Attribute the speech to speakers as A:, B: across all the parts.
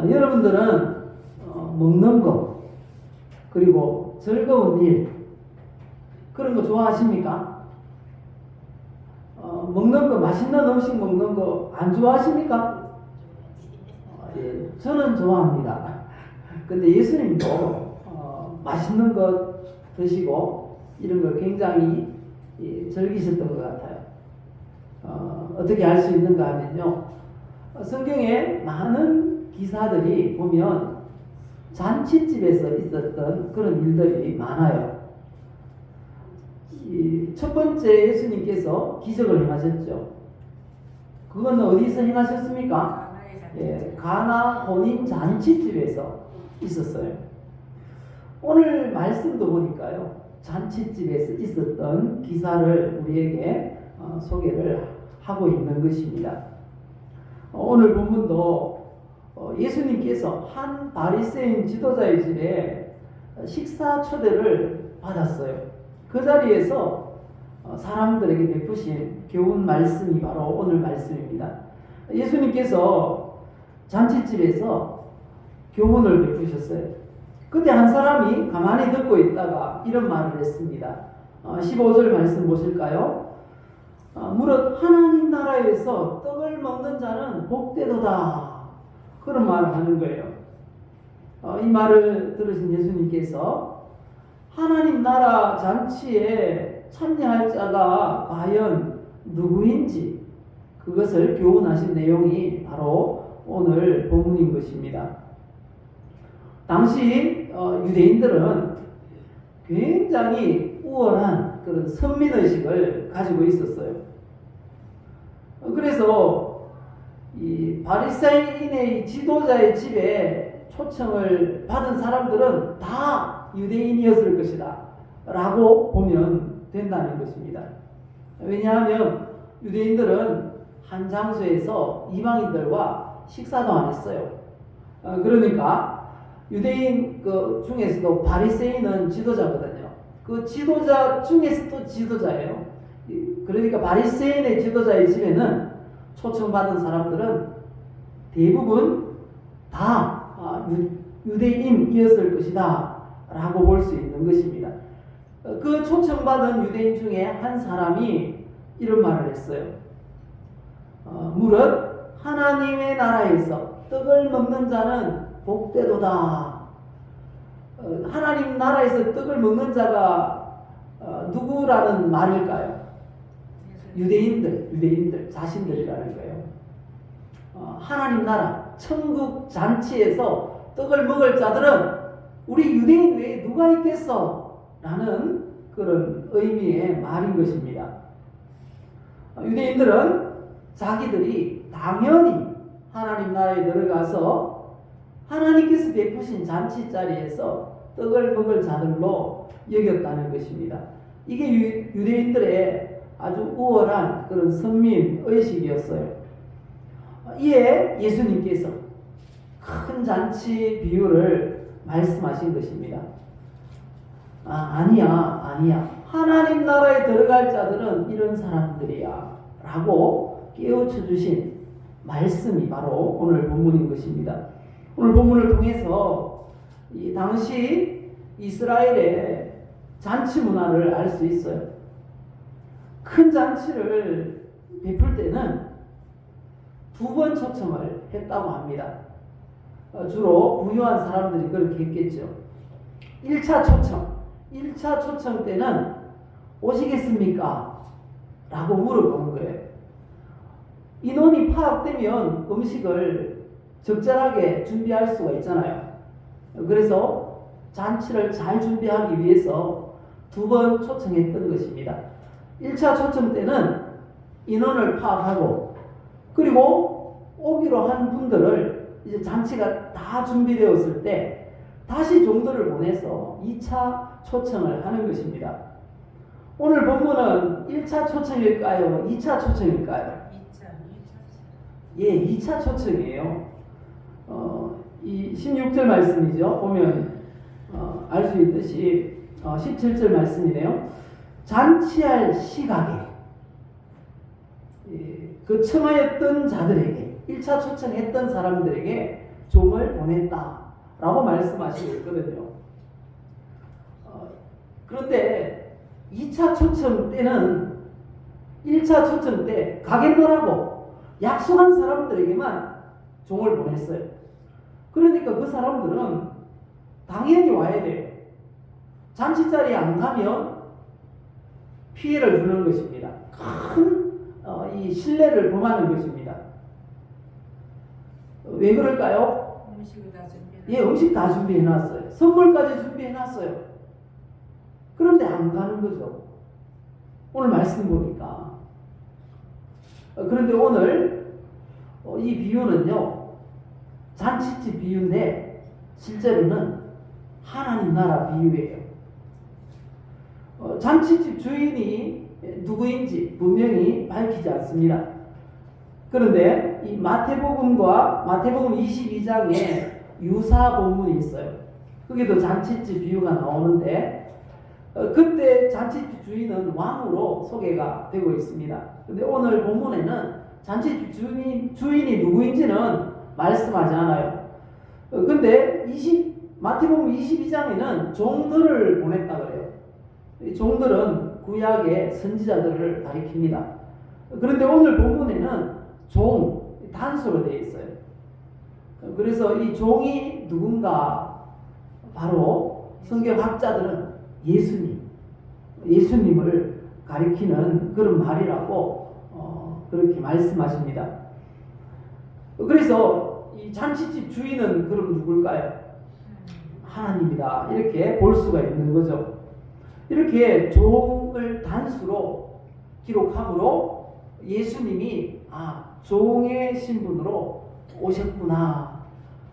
A: 여러분들은 먹는 거 그리고 즐거운 일 그런 거 좋아하십니까? 먹는 거, 맛있는 음식 먹는 거 안 좋아하십니까? 예, 저는 좋아합니다. 근데 예수님도 맛있는 것 드시고 이런 걸 굉장히 즐기셨던 것 같아요. 어떻게 알 수 있는가 하면요, 성경에 많은 기사들이 보면 잔치집에서 있었던 그런 일들이 많아요. 첫 번째 예수님께서 기적을 행하셨죠. 그건 어디서 행하셨습니까? 가나 혼인 잔치집에서 있었어요. 오늘 말씀도 보니까요, 잔치집에서 있었던 기사를 우리에게 소개를 하고 있는 것입니다. 오늘 본문도 예수님께서 한 바리새인 지도자의 집에 식사 초대를 받았어요. 그 자리에서 사람들에게 베푸신 교훈 말씀이 바로 오늘 말씀입니다. 예수님께서 잔치집에서 교훈을 베푸셨어요. 그때 한 사람이 가만히 듣고 있다가 이런 말을 했습니다. 15절 말씀 보실까요? 무릇 하나님 나라에서 떡을 먹는 자는 복되도다. 그런 말을 하는 거예요. 이 말을 들으신 예수님께서 하나님 나라 잔치에 참여할 자가 과연 누구인지 그것을 교훈하신 내용이 바로 오늘 본문인 것입니다. 당시 유대인들은 굉장히 우월한 그런 선민의식을 가지고 있었어요. 그래서 이 바리새인의 지도자의 집에 초청을 받은 사람들은 다 유대인이었을 것이다 라고 보면 된다는 것입니다. 왜냐하면 유대인들은 한 장소에서 이방인들과 식사도 안 했어요. 그러니까 유대인 중에서도 바리새인은 지도자거든요. 그 지도자 중에서 또 지도자예요. 그러니까 바리새인의 지도자의 집에는 초청받은 사람들은 대부분 다 유대인이었을 것이다 라고 볼 수 있는 것입니다. 그 초청받은 유대인 중에 한 사람이 이런 말을 했어요. 무릇 하나님의 나라에서 떡을 먹는 자는 복되도다. 하나님 나라에서 떡을 먹는 자가 누구라는 말일까요? 유대인들 자신들이라는 거예요. 하나님 나라 천국 잔치에서 떡을 먹을 자들은 우리 유대인 외에 누가 있겠어? 라는 그런 의미의 말인 것입니다. 유대인들은 자기들이 당연히 하나님 나라에 들어가서 하나님께서 베푸신 잔치 자리에서 떡을 먹을 자들로 여겼다는 것입니다. 이게 유대인들의 아주 우월한 그런 선민 의식이었어요. 이에 예수님께서 큰 잔치 비유를 말씀하신 것입니다. 아니야. 하나님 나라에 들어갈 자들은 이런 사람들이야 라고 깨우쳐 주신 말씀이 바로 오늘 본문인 것입니다. 오늘 본문을 통해서 이 당시 이스라엘의 잔치 문화를 알 수 있어요. 큰 잔치를 베풀 때는 2번 초청을 했다고 합니다. 주로 부유한 사람들이 그렇게 했겠죠. 1차 초청 때는 오시겠습니까? 라고 물어보는 거예요. 인원이 파악되면 음식을 적절하게 준비할 수가 있잖아요. 그래서 잔치를 잘 준비하기 위해서 2번 초청했던 것입니다. 1차 초청 때는 인원을 파악하고 그리고 오기로 한 분들을 이제 잔치가 다 준비되었을 때 다시 종들을 보내서 2차 초청을 하는 것입니다. 오늘 본문은 1차 초청일까요? 2차 초청일까요? 2차. 예, 2차 초청이에요. 이 16절 말씀이죠. 보면 알 수 있듯이 17절 말씀이네요. 잔치할 시각에 그 청하였던 자들에게 1차 초청했던 사람들에게 종을 보냈다라고 말씀하시고 있거든요. 그런데 2차 초청 때는 1차 초청 때 가겠노라고 약속한 사람들에게만 종을 보냈어요. 그러니까 그 사람들은 당연히 와야 돼요. 잔치 자리에 안 가면 피해를 주는 것입니다. 큰 이 신뢰를 범하는 것입니다. 왜 그럴까요?
B: 음식을 다 준비해.
A: 예, 음식 다 준비해놨어요. 선물까지 준비해놨어요. 그런데 안 가는 거죠. 오늘 말씀 보니까. 그런데 오늘 이 비유는요, 잔치집 비유인데 실제로는 하나님 나라 비유예요. 잔치집 주인이 누구인지 분명히 밝히지 않습니다. 그런데 이 마태복음 22장에 유사 본문이 있어요. 거기도 잔치집 비유가 나오는데 그때 잔치집 주인은 왕으로 소개가 되고 있습니다. 근데 오늘 본문에는 잔치집 주인이 누구인지는 말씀하지 않아요. 근데 마태복음 22장에는 종들을 보냈다 그래요. 이 종들은 구약의 선지자들을 가리킵니다. 그런데 오늘 본문에는 종 단수로 되어 있어요. 그래서 이 종이 누군가 바로 성경학자들은 예수님을 가리키는 그런 말이라고 그렇게 말씀하십니다. 그래서 이 잔치집 주인은 그럼 누굴까요? 하나님이다. 이렇게 볼 수가 있는 거죠. 이렇게 종을 단수로 기록함으로 예수님이 종의 신분으로 오셨구나.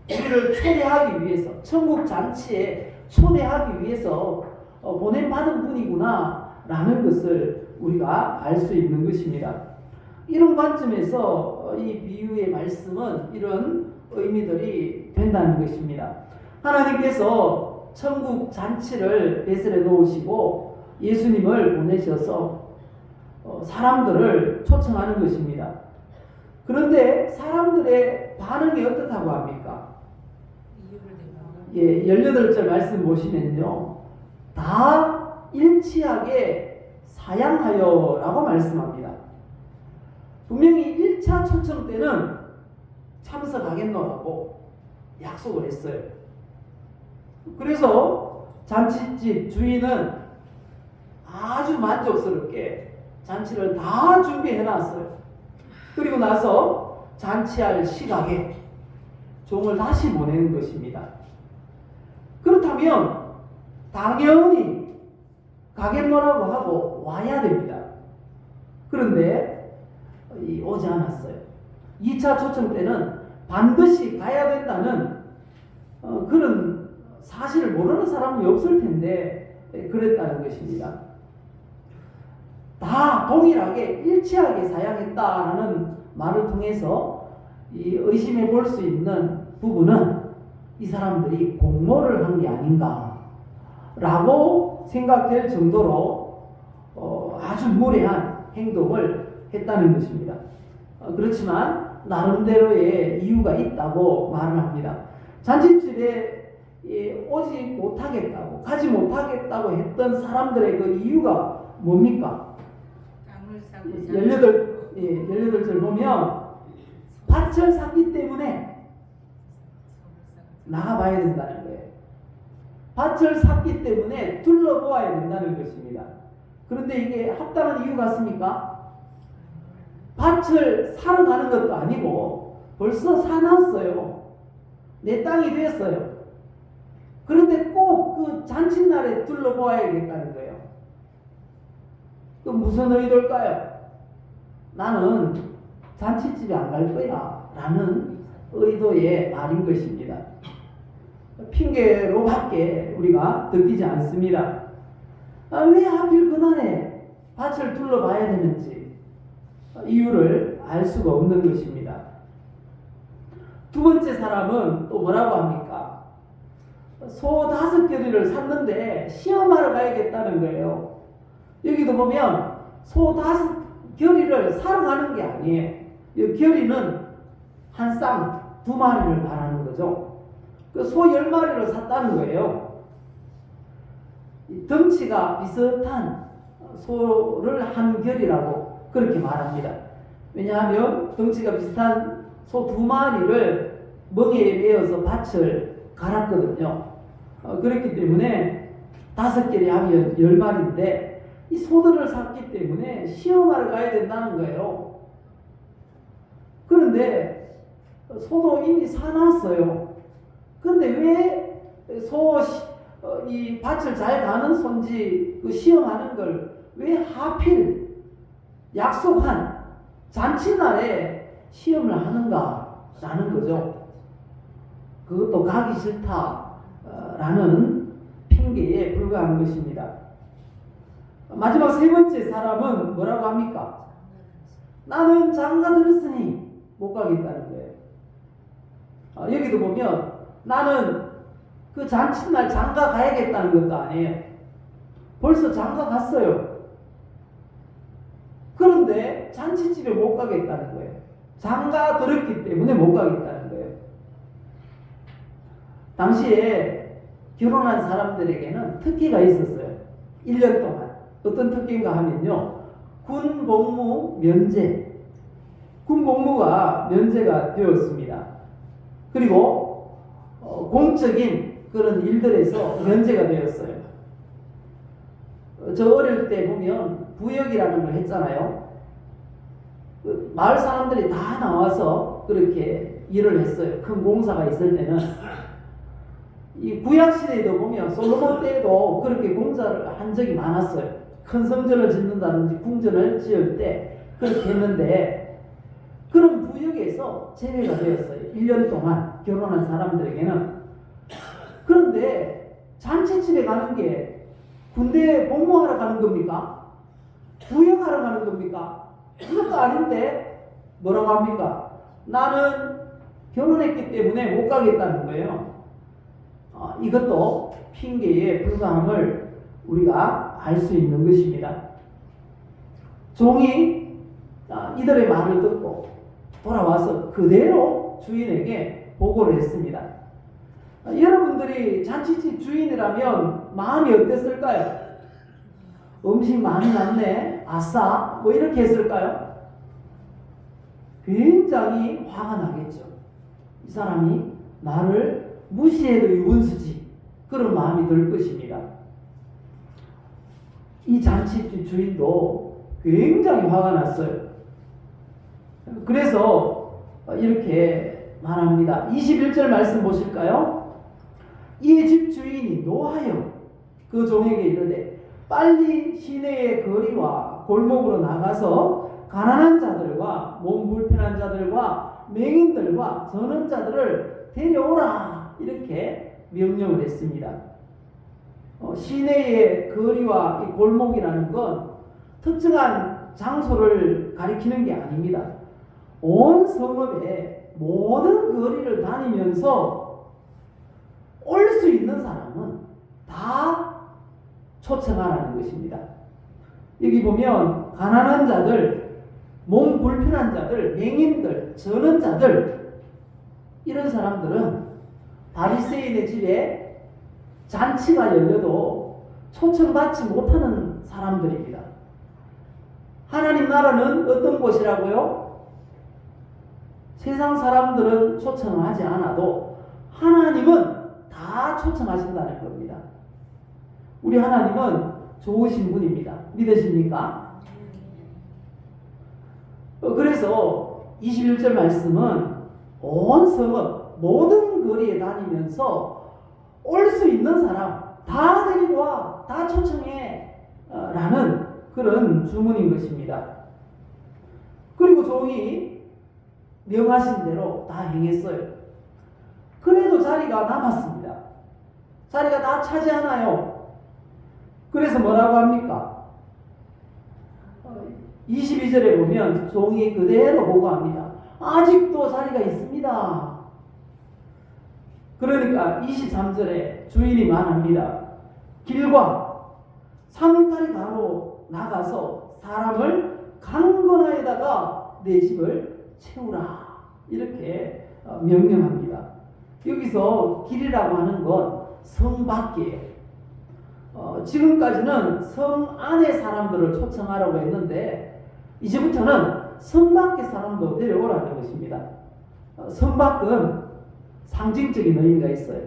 A: 우리를 초대하기 위해서, 천국 잔치에 초대하기 위해서 보냄받은 분이구나 라는 것을 우리가 알 수 있는 것입니다. 이런 관점에서 이 비유의 말씀은 이런 의미들이 된다는 것입니다. 하나님께서 천국 잔치를 베슬에 놓으시고 예수님을 보내셔서 사람들을 초청하는 것입니다. 그런데 사람들의 반응이 어떻다고 합니까? 18절 말씀 보시면요, 다 일치하게 사양하여 라고 말씀합니다. 분명히 1차 초청 때는 참석하겠노라고 약속을 했어요. 그래서 잔치집 주인은 아주 만족스럽게 잔치를 다 준비해놨어요. 그리고 나서 잔치할 시각에 종을 다시 보내는 것입니다. 그렇다면 당연히 가겠노라고 하고 와야 됩니다. 그런데 오지 않았어요. 2차 초청 때는 반드시 가야 된다는 그런 사실을 모르는 사람이 없을 텐데 그랬다는 것입니다. 다 동일하게 일치하게 사양했다라는 말을 통해서 의심해 볼 수 있는 부분은 이 사람들이 공모를 한 게 아닌가 라고 생각될 정도로 아주 무례한 행동을 했다는 것입니다. 그렇지만 나름대로의 이유가 있다고 말을 합니다. 잔치집에 오지 못하겠다고, 가지 못하겠다고 했던 사람들의 그 이유가 뭡니까? 18절 보면 밭을 샀기 때문에 나가봐야 된다는 거예요. 밭을 샀기 때문에 둘러보아야 된다는 것입니다. 그런데 이게 합당한 이유 같습니까? 밭을 사러 가는 것도 아니고 벌써 사놨어요. 내 땅이 됐어요. 그런데 꼭 그 잔칫날에 둘러보아야겠다는 거예요. 그 무슨 의도일까요? 나는 잔치집에 안 갈 거야 라는 의도의 말인 것입니다. 핑계로밖에 우리가 듣기지 않습니다. 왜 하필 그날에 밭을 둘러봐야 되는지 이유를 알 수가 없는 것입니다. 두 번째 사람은 또 뭐라고 합니까? 소 5겨리를 샀는데 시험하러 가야겠다는 거예요. 여기도 보면 소 5겨리를 사러 가는 게 아니에요. 이 겨리는 한 쌍, 2마리를 말하는 거죠. 그 소 10마리를 샀다는 거예요. 덩치가 비슷한 소를 한 결이라고 그렇게 말합니다. 왜냐하면 덩치가 비슷한 소 2마리를 멍에에 매어서 밭을 갈았거든요. 그렇기 때문에 5결이 하면 10마리인데 이 소들을 샀기 때문에 시험하러 가야 된다는 거예요. 그런데 소도 이미 사놨어요. 근데 왜 이 밭을 잘 가는 손지 그 시험하는 걸 왜 하필 약속한 잔칫날에 시험을 하는가라는 거죠. 그것도 가기 싫다라는 핑계에 불과한 것입니다. 마지막 3번째 사람은 뭐라고 합니까? 나는 장가 들었으니 못 가겠다는 거예요. 여기도 보면 나는 그 잔칫날 장가 가야겠다는 것도 아니에요. 벌써 장가 갔어요. 그런데 잔치집에 못 가겠다는 거예요. 장가 들었기 때문에 못 가겠다는 거예요. 당시에 결혼한 사람들에게는 특기가 있었어요. 1년 동안. 어떤 특기인가 하면요. 군 복무 면제. 군 복무가 면제가 되었습니다. 그리고 공적인 그런 일들에서 면제가 되었어요. 저 어릴 때 보면 부역이라는 걸 했잖아요. 마을 사람들이 다 나와서 그렇게 일을 했어요. 큰 공사가 있을 때는. 이 구약시대에도 보면 솔로몬 때에도 그렇게 공사를 한 적이 많았어요. 큰 성전을 짓는다든지 궁전을 지을 때 그렇게 했는데 그런 부역에서 제외가 되었어요. 1년 동안 결혼한 사람들에게는. 그런데 잔치집에 가는 게 군대에 복무하러 가는 겁니까? 부역하러 가는 겁니까? 그것도 아닌데 뭐라고 합니까? 나는 결혼했기 때문에 못 가겠다는 거예요. 이것도 핑계에 불과함을 우리가 알 수 있는 것입니다. 종이 이들의 말을 듣고 돌아와서 그대로 주인에게 보고를 했습니다. 여러분들이 잔치집 주인이라면 마음이 어땠을까요? 음식 많이 났네, 아싸, 뭐 이렇게 했을까요? 굉장히 화가 나겠죠. 이 사람이 나를 무시해도 유분수지, 그런 마음이 들 것입니다. 이 잔치집 주인도 굉장히 화가 났어요. 그래서 이렇게 말합니다. 21절 말씀 보실까요? 이 집 주인이 노하여 그 종에게 이르되 빨리 시내의 거리와 골목으로 나가서 가난한 자들과 몸 불편한 자들과 맹인들과 저는 자들을 데려오라, 이렇게 명령을 했습니다. 시내의 거리와 이 골목이라는 건 특정한 장소를 가리키는 게 아닙니다. 온 성읍의 모든 거리를 다니면서 올 수 있는 사람은 다 초청하라는 것입니다. 여기 보면 가난한 자들, 몸 불편한 자들, 맹인들, 저는 자들, 이런 사람들은 바리새인의 집에 잔치가 열려도 초청받지 못하는 사람들입니다. 하나님 나라는 어떤 곳이라고요? 세상 사람들은 초청을 하지 않아도 하나님은 다 초청하신다는 겁니다. 우리 하나님은 좋으신 분입니다. 믿으십니까? 그래서 21절 말씀은 온 성읍 모든 거리에 다니면서 올 수 있는 사람 다 데리고 와, 다 초청해 라는 그런 주문인 것입니다. 그리고 종이 명하신 대로 다 행했어요. 그래도 자리가 남았습니다. 자리가 다 차지 않아요. 그래서 뭐라고 합니까? 22절에 보면 종이 그대로 보고합니다. 아직도 자리가 있습니다. 그러니까 23절에 주인이 말합니다. 길과 산울타리 가로 나가서 사람을 강건하에다가 내 집을 채우라, 이렇게 명령합니다. 여기서 길이라고 하는 건 성 밖이에요. 지금까지는 성 안의 사람들을 초청하라고 했는데 이제부터는 성 밖의 사람도 데려오라는 것입니다. 성 밖은 상징적인 의미가 있어요.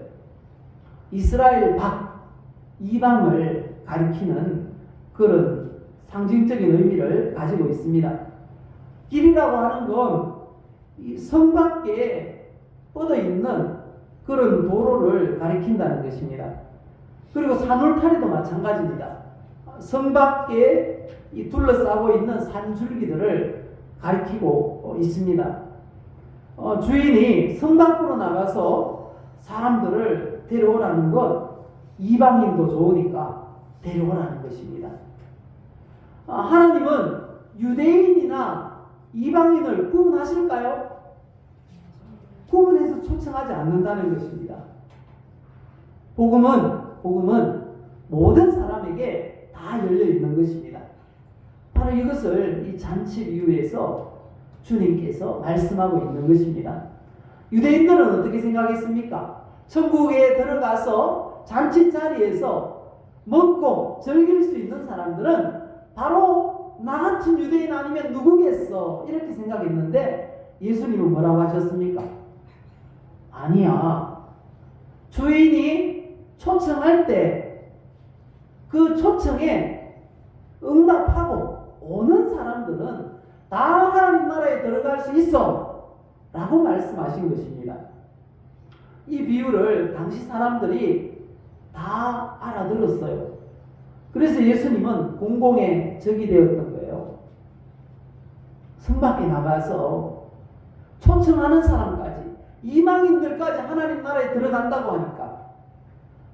A: 이스라엘 밖, 이방을 가리키는 그런 상징적인 의미를 가지고 있습니다. 길이라고 하는 건 이 성 밖에 뻗어 있는 그런 도로를 가리킨다는 것입니다. 그리고 산울타리도 마찬가지입니다. 성 밖에 이 둘러싸고 있는 산줄기들을 가리키고 있습니다. 주인이 성 밖으로 나가서 사람들을 데려오라는 건 이방인도 좋으니까 데려오라는 것입니다. 하나님은 유대인이나 이방인을 구분하실까요? 구분해서 초청하지 않는다는 것입니다. 복음은 모든 사람에게 다 열려 있는 것입니다. 바로 이것을 이 잔치 비유에서 주님께서 말씀하고 있는 것입니다. 유대인들은 어떻게 생각했습니까? 천국에 들어가서 잔치 자리에서 먹고 즐길 수 있는 사람들은 바로 나 같은 유대인 아니면 누구겠어? 이렇게 생각했는데 예수님은 뭐라고 하셨습니까? 아니야. 주인이 초청할 때 그 초청에 응답하고 오는 사람들은 다 하나님 나라에 들어갈 수 있어 라고 말씀하신 것입니다. 이 비유를 당시 사람들이 다 알아들었어요. 그래서 예수님은 공공의 적이 되었던 거예요. 성 밖에 나가서 초청하는 사람까지, 이방인들까지 하나님 나라에 들어간다고 하니까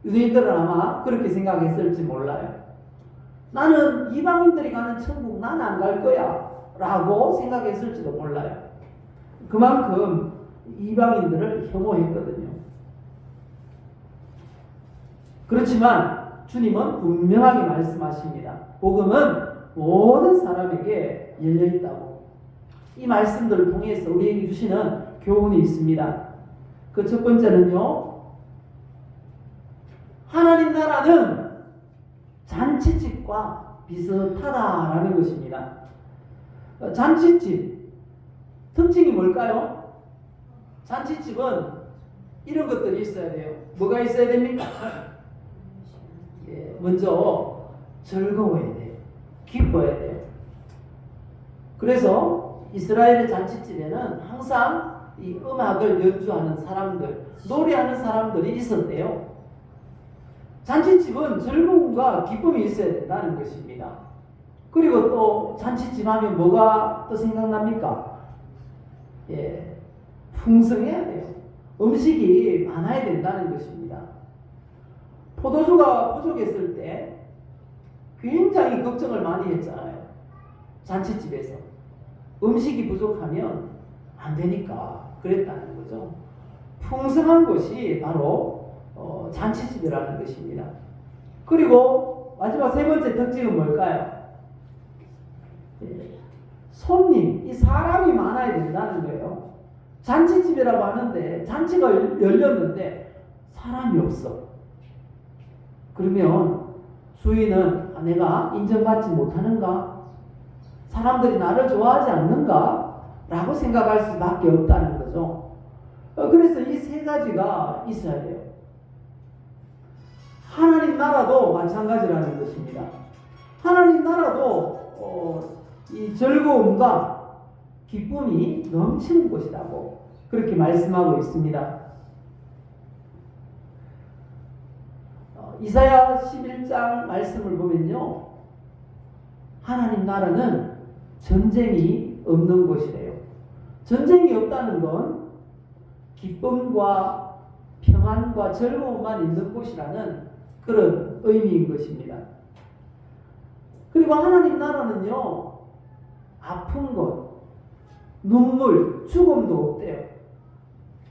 A: 유대인들은 아마 그렇게 생각했을지 몰라요. 나는 이방인들이 가는 천국 나는 안 갈 거야 라고 생각했을지도 몰라요. 그만큼 이방인들을 혐오했거든요. 그렇지만 주님은 분명하게 말씀하십니다. 복음은 모든 사람에게 열려있다고. 이 말씀들을 통해서 우리에게 주시는 교훈이 있습니다. 그 첫 번째는요, 하나님 나라는 잔치집과 비슷하다라는 것입니다. 잔치집 특징이 뭘까요? 잔치집은 이런 것들이 있어야 돼요. 뭐가 있어야 됩니까? 먼저 즐거워야 돼요. 기뻐야 돼요. 그래서 이스라엘의 잔치집에는 항상 이 음악을 연주하는 사람들, 노래하는 사람들이 있었대요. 잔치집은 즐거움과 기쁨이 있어야 된다는 것입니다. 그리고 또 잔치집 하면 뭐가 또 생각납니까? 풍성해야 돼요. 음식이 많아야 된다는 것입니다. 포도주가 부족했을 때 굉장히 걱정을 많이 했잖아요. 잔치집에서. 음식이 부족하면 안 되니까 그랬다는 거죠. 풍성한 것이 바로 잔치집이라는 것입니다. 그리고 마지막 세 번째 특징은 뭘까요? 손님, 이 사람이 많아야 된다는 거예요. 잔치집이라고 하는데 잔치가 열렸는데 사람이 없어. 그러면 주인은 내가 인정받지 못하는가? 사람들이 나를 좋아하지 않는가? 라고 생각할 수밖에 없다는 거죠. 그래서 이 세 가지가 있어야 돼요. 하나님 나라도 마찬가지라는 것입니다. 하나님 나라도 이 즐거움과 기쁨이 넘치는 곳이라고 그렇게 말씀하고 있습니다. 이사야 11장 말씀을 보면요, 하나님 나라는 전쟁이 없는 곳이래요. 전쟁이 없다는 건 기쁨과 평안과 즐거움만 있는 곳이라는 그런 의미인 것입니다. 그리고 하나님 나라는요, 아픈 것, 눈물, 죽음도 없대요.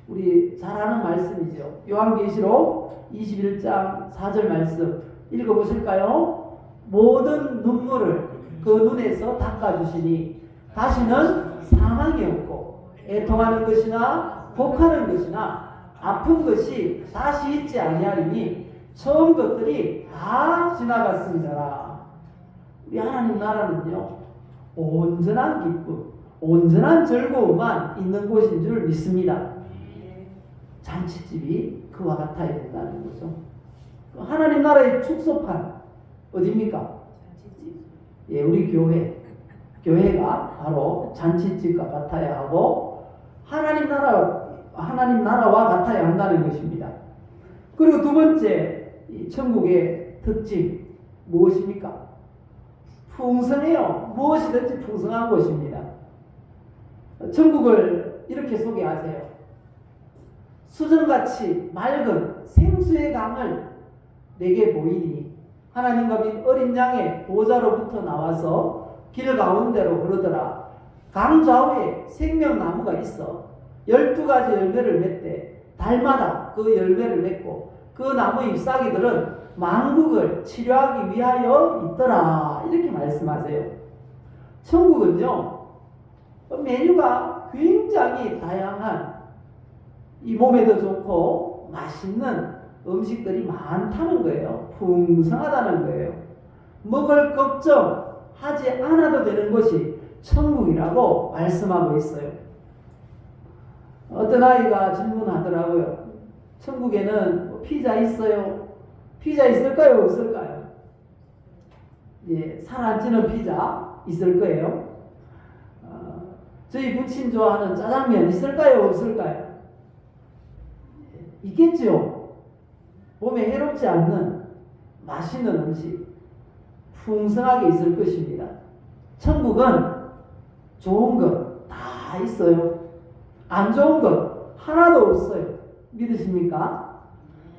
A: 우리 잘 아는 말씀이죠. 요한계시록 21장 4절 말씀 읽어보실까요? 모든 눈물을 그 눈에서 닦아주시니 다시는 사망이 없고 애통하는 것이나 복하는 것이나 아픈 것이 다시 있지 아니하리니 처음 것들이 다 지나갔습니다. 우리 하나님 나라는요, 온전한 기쁨, 온전한 즐거움만 있는 곳인 줄 믿습니다. 잔치집이 그와 같아야 된다는 거죠. 하나님 나라의 축소판 어디입니까? 예, 우리 교회가 바로 잔치집과 같아야 하고 하나님 나라와 같아야 한다는 것입니다. 그리고 두 번째, 이 천국의 특징 무엇입니까? 풍성해요. 무엇이든지 풍성한 곳입니다. 천국을 이렇게 소개하세요. 수정같이 맑은 생수의 강을 내게 보이니 하나님과 및 어린 양의 보좌로부터 나와서 길 가운데로 흐르더라. 강 좌우에 생명나무가 있어 12가지 열매를 맺되 달마다 그 열매를 맺고 그 나무 잎사귀들은 만국을 치료하기 위하여 있더라. 이렇게 말씀하세요. 천국은요, 메뉴가 굉장히 다양한, 이 몸에도 좋고 맛있는 음식들이 많다는 거예요. 풍성하다는 거예요. 먹을 걱정 하지 않아도 되는 것이 천국이라고 말씀하고 있어요. 어떤 아이가 질문하더라고요. 천국에는 피자 있어요? 피자 있을까요? 없을까요? 예, 살 안 찌는 피자 있을 거예요. 저희 부친 좋아하는 짜장면 있을까요? 없을까요? 있겠죠. 몸에 해롭지 않는 맛있는 음식 풍성하게 있을 것입니다. 천국은 좋은 것 다 있어요. 안 좋은 것 하나도 없어요. 믿으십니까?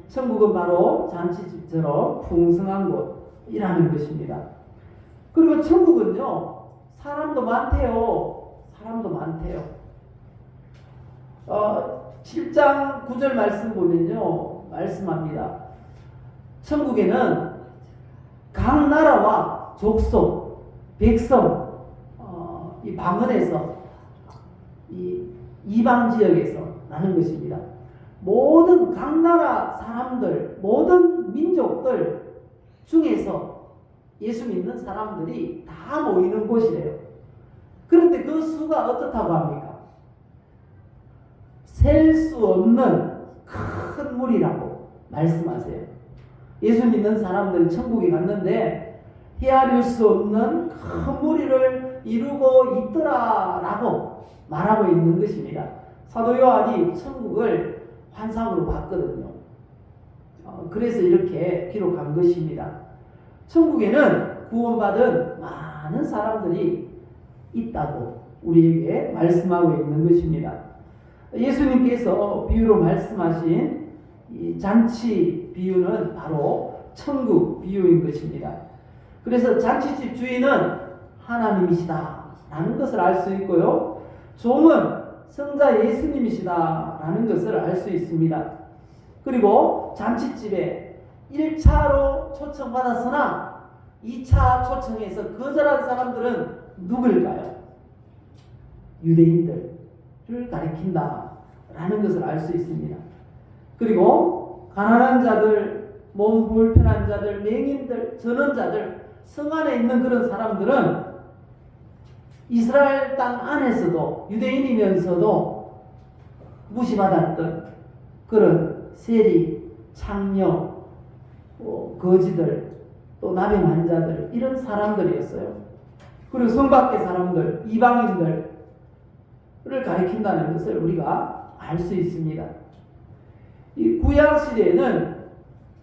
A: 천국은 바로 잔치집처럼 풍성한 곳이라는 것입니다. 그리고 천국은요, 사람도 많대요. 7장 9절 말씀 보면요, 말씀합니다. 천국에는 각 나라와 족속, 백성, 이 방언에서, 이 이방 지역에서 나는 것입니다. 모든 각 나라 사람들, 모든 민족들 중에서 예수 믿는 사람들이 다 모이는 곳이래요. 그런데 그 수가 어떻다고 합니까? 셀 수 없는 큰 물이라고 말씀하세요. 예수 믿는 사람들이 천국에 갔는데 헤아릴 수 없는 큰 무리를 이루고 있더라라고 말하고 있는 것입니다. 사도 요한이 천국을 환상으로 봤거든요. 그래서 이렇게 기록한 것입니다. 천국에는 구원받은 많은 사람들이 있다고 우리에게 말씀하고 있는 것입니다. 예수님께서 비유로 말씀하신 이 잔치 비유는 바로 천국 비유인 것입니다. 그래서 잔치집 주인은 하나님이시다 라는 것을 알 수 있고요, 종은 성자 예수님이시다 라는 것을 알 수 있습니다. 그리고 잔치집에 1차로 초청받았으나 2차 초청에서 거절한 사람들은 누굴까요? 유대인들을 가리킨다 라는 것을 알 수 있습니다. 그리고 가난한 자들, 몸 불편한 자들, 맹인들, 전원자들, 성 안에 있는 그런 사람들은 이스라엘 땅 안에서도 유대인이면서도 무시받았던 그런 세리, 창녀, 거지들, 또 나병 환자들, 이런 사람들이었어요. 그리고 성 밖의 사람들, 이방인들을 가리킨다는 것을 우리가 알 수 있습니다. 이 구약 시대에는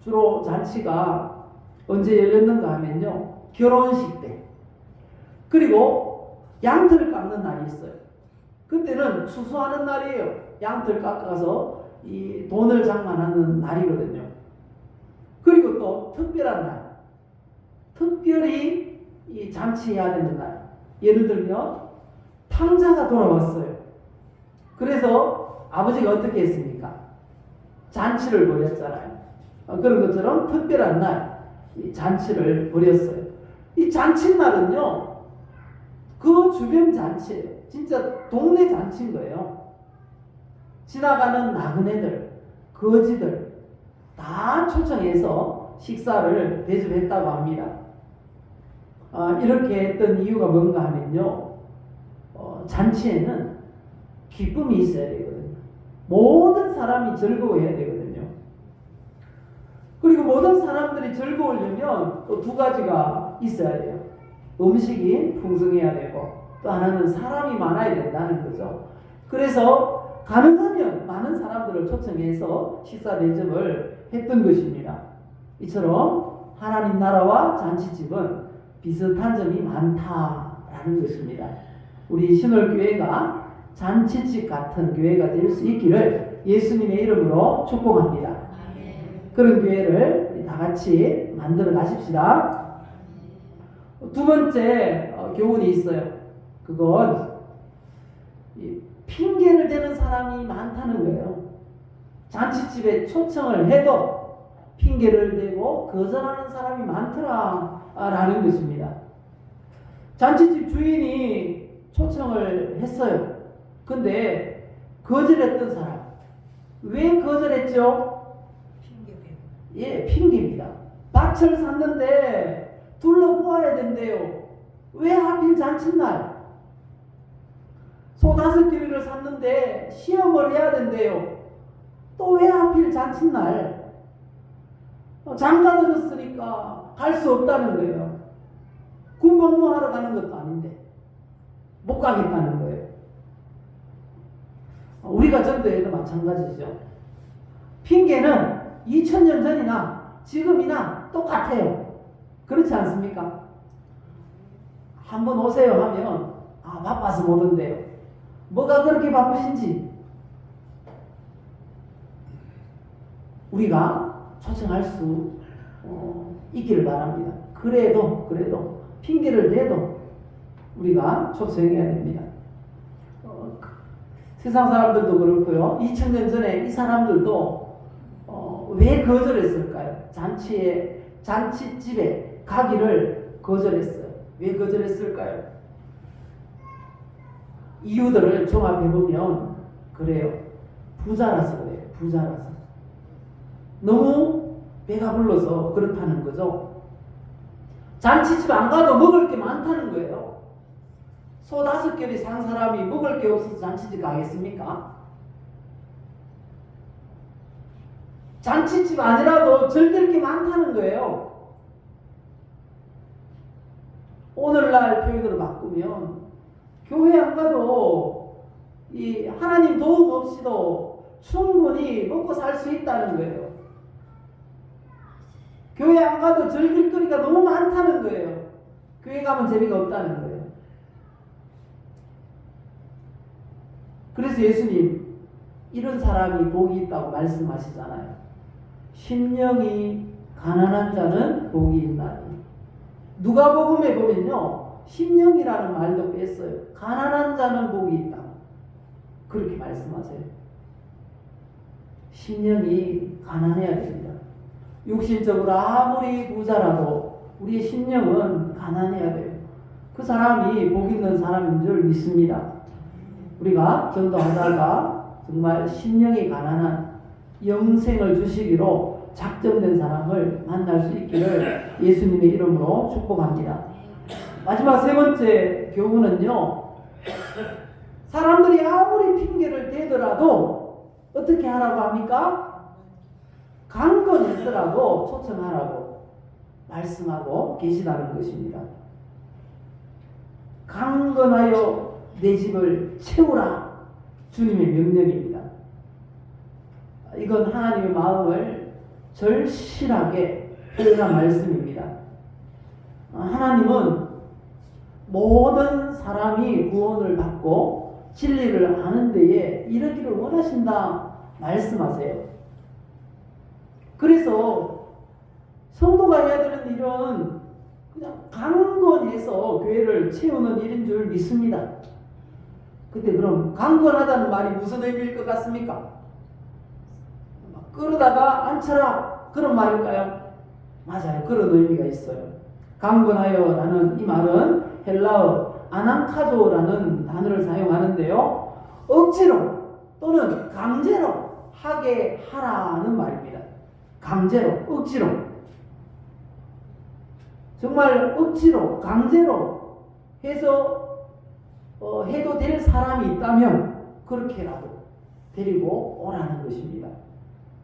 A: 주로 잔치가 언제 열렸는가 하면요, 결혼식 때, 그리고 양털 깎는 날이 있어요. 그때는 추수하는 날이에요. 양털 깎아서 이 돈을 장만하는 날이거든요. 그리고 또 특별한 날, 특별히 이 잔치해야 되는 날, 예를 들면 탕자가 돌아왔어요. 그래서 아버지가 어떻게 했습니까? 잔치를 벌였잖아요. 그런 것처럼 특별한 날, 이 잔치를 벌였어요. 이 잔치날은요, 그 주변 잔치예요. 진짜 동네 잔치인 거예요. 지나가는 나그네들, 거지들 다 초청해서 식사를 대접했다고 합니다. 이렇게 했던 이유가 뭔가 하면요, 잔치에는 기쁨이 있어야 되거든요. 모든 사람이 즐거워해야 되거든요. 그리고 모든 사람들이 즐거우려면 또 두 가지가 있어야 돼요. 음식이 풍성해야 되고, 또 하나는 사람이 많아야 된다는 거죠. 그래서 가능하면 많은 사람들을 초청해서 식사 대접을 했던 것입니다. 이처럼 하나님 나라와 잔치집은 비슷한 점이 많다라는 것입니다. 우리 신월교회가 잔치집 같은 교회가 될 수 있기를 예수님의 이름으로 축복합니다. 그런 교회를 다 같이 만들어 가십시다. 두 번째 교훈이 있어요. 그건 핑계를 대는 사람이 많다는 거예요. 잔치집에 초청을 해도 핑계를 대고 거절하는 사람이 많더라라는 것입니다. 잔치집 주인이 초청을 했어요. 근데 거절했던 사람, 왜 거절했죠? 예, 핑계입니다. 밭을 샀는데 둘러보아야 된대요. 왜 하필 잔칫날? 소 5개를 샀는데 시험을 해야 된대요. 또 왜 하필 잔칫날? 장가 들었으니까 갈 수 없다는 거예요. 군복무하러 가는 것도 아닌데 못 가겠다는 거예요. 우리가 전도해도 마찬가지죠. 핑계는 2000년 전이나 지금이나 똑같아요. 그렇지 않습니까? 한번 오세요 하면 바빠서 못 온대요. 뭐가 그렇게 바쁘신지 우리가 초청할 수 있기를 바랍니다. 그래도 핑계를 대도 우리가 초청해야 됩니다. 세상 사람들도 그렇고요. 2000년 전에 이 사람들도 왜 거절했을까요? 잔치집에 가기를 거절했어요. 왜 거절했을까요? 이유들을 종합해보면 그래요. 부자라서 그래요. 부자라서. 너무 배가 불러서 그렇다는 거죠. 잔치집 안 가도 먹을 게 많다는 거예요. 소 5개를 산 사람이 먹을 게 없어서 잔치집 가겠습니까? 잔치집 아니라도 즐길 게 많다는 거예요. 오늘날 표현으로 바꾸면 교회 안 가도 이 하나님 도움 없이도 충분히 먹고 살 수 있다는 거예요. 교회 안 가도 즐길 거리가 너무 많다는 거예요. 교회 가면 재미가 없다는 거예요. 그래서 예수님 이런 사람이 복이 있다고 말씀하시잖아요. 심령이 가난한 자는 복이 있나니. 누가복음에 보면요, 심령이라는 말도 뺐어요. 가난한 자는 복이 있다. 그렇게 말씀하세요. 심령이 가난해야 됩니다. 육신적으로 아무리 부자라도 우리의 심령은 가난해야 돼요. 그 사람이 복 있는 사람인 줄 믿습니다. 우리가 전도하다가 정말 심령이 가난한 영생을 주시기로 작정된 사람을 만날 수 있기를 예수님의 이름으로 축복합니다. 마지막 세 번째 교훈은요, 사람들이 아무리 핑계를 대더라도 어떻게 하라고 합니까? 강건해서라도 초청하라고 말씀하고 계시다는 것입니다. 강건하여 내 집을 채우라, 주님의 명령입니다. 이건 하나님의 마음을 절실하게 표현한 말씀입니다. 하나님은 모든 사람이 구원을 받고 진리를 아는 데에 이르기를 원하신다 말씀하세요. 그래서 성도가 해야 되는 일은 그냥 강건해서 교회를 채우는 일인 줄 믿습니다. 근데 그럼 강건하다는 말이 무슨 의미일 것 같습니까? 끌어다가 앉혀라, 그런 말일까요? 맞아요. 그런 의미가 있어요. 강건하여라는 이 말은 헬라어 아난카조라는 단어를 사용하는데요, 억지로 또는 강제로 하게 하라는 말입니다. 강제로, 억지로. 정말 억지로, 강제로 해서 해도 될 사람이 있다면 그렇게라도 데리고 오라는 것입니다.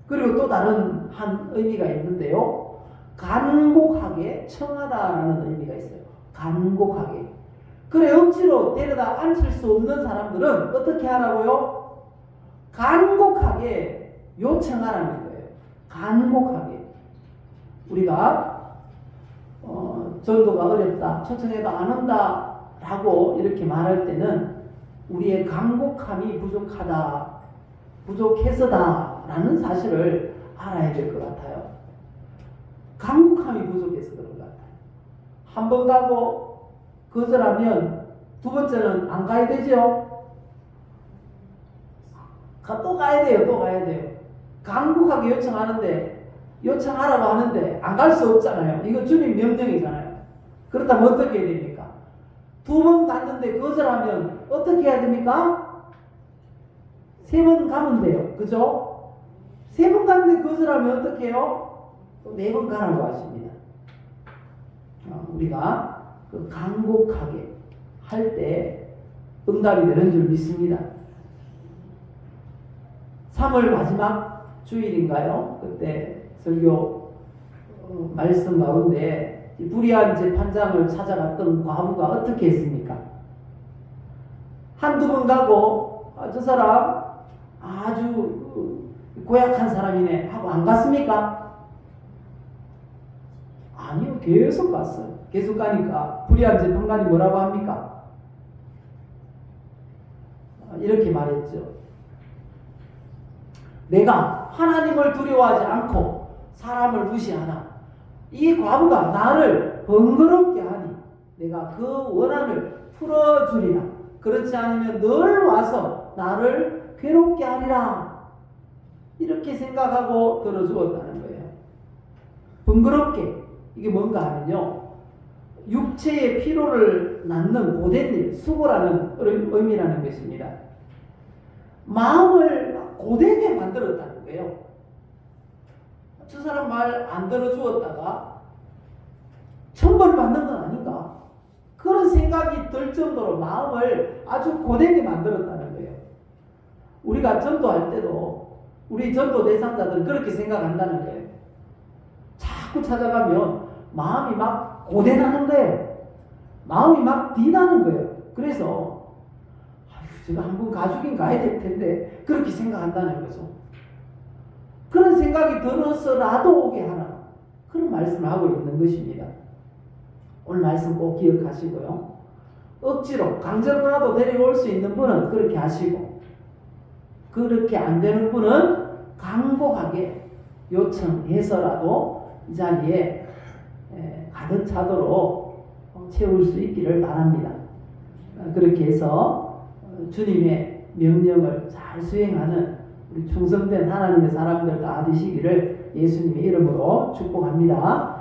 A: 그리고 또 다른 한 의미가 있는데요. 간곡하게 청하다라는 의미가 있어요. 간곡하게. 그래, 억지로 데려다 앉힐 수 없는 사람들은 어떻게 하라고요? 간곡하게 요청하라는 거예요. 간곡하게. 우리가 전도가 어렵다, 초청해도 안 온다 라고 이렇게 말할 때는 우리의 간곡함이 부족해서다 라는 사실을 알아야 될 것 같아요. 간곡함이 부족해서 그런 것 같아요. 한 번 가고 거절하면 두 번째는 안 가야 되죠? 또 가야 돼요. 또 가야 돼요. 간곡하게 요청하라고 하는데 안 갈 수 없잖아요. 이거 주님 명령이잖아요. 그렇다면 어떻게 해야 됩니까? 두 번 갔는데 거절하면 어떻게 해야 됩니까? 세 번 가면 돼요. 그죠? 세 번 갔는데 거절하면 어떻게 해요? 또 네 번 가라고 하십니다. 우리가 그 간곡하게 할 때 응답이 되는 줄 믿습니다. 3월 마지막 주일인가요? 그때 설교 말씀 가운데 불의한 재판장을 찾아갔던 과부가 어떻게 했습니까? 한두 번 가고 저 사람 아주 고약한 사람이네 하고 안 갔습니까? 아니요, 계속 갔어요. 계속 가니까 불의한 재판관이 뭐라고 합니까? 이렇게 말했죠. 내가 하나님을 두려워하지 않고 사람을 무시하나 이 과부가 나를 번거롭게 하니 내가 그 원한을 풀어주리라. 그렇지 않으면 늘 와서 나를 괴롭게 하리라. 이렇게 생각하고 들어주었다는 거예요. 번거롭게. 이게 뭔가 하면요, 육체의 피로를 낳는 고된 일, 수고라는 의미라는 것입니다. 마음을 고되게 만들었다는 거예요. 저 사람 말 안 들어주었다가 천벌 받는 건 아닌가? 그런 생각이 들 정도로 마음을 아주 고되게 만들었다는 거예요. 우리가 전도할 때도 우리 전도 대상자들은 그렇게 생각한다는 거예요. 자꾸 찾아가면 마음이 막 고되다는 거예요. 마음이 막 디다는 거예요. 그래서 제가 한번 가족인 가야 될 텐데 그렇게 생각한다는 거죠. 그런 생각이 들어서라도 오게 하라. 그런 말씀을 하고 있는 것입니다. 오늘 말씀 꼭 기억하시고요. 억지로 강제로라도 데려올 수 있는 분은 그렇게 하시고, 그렇게 안 되는 분은 간곡하게 요청해서라도 이 자리에 가득 차도록 채울 수 있기를 바랍니다. 그렇게 해서 주님의 명령을 잘 수행하는 우리 충성된 하나님의 사람들 다 되시기를 예수님의 이름으로 축복합니다.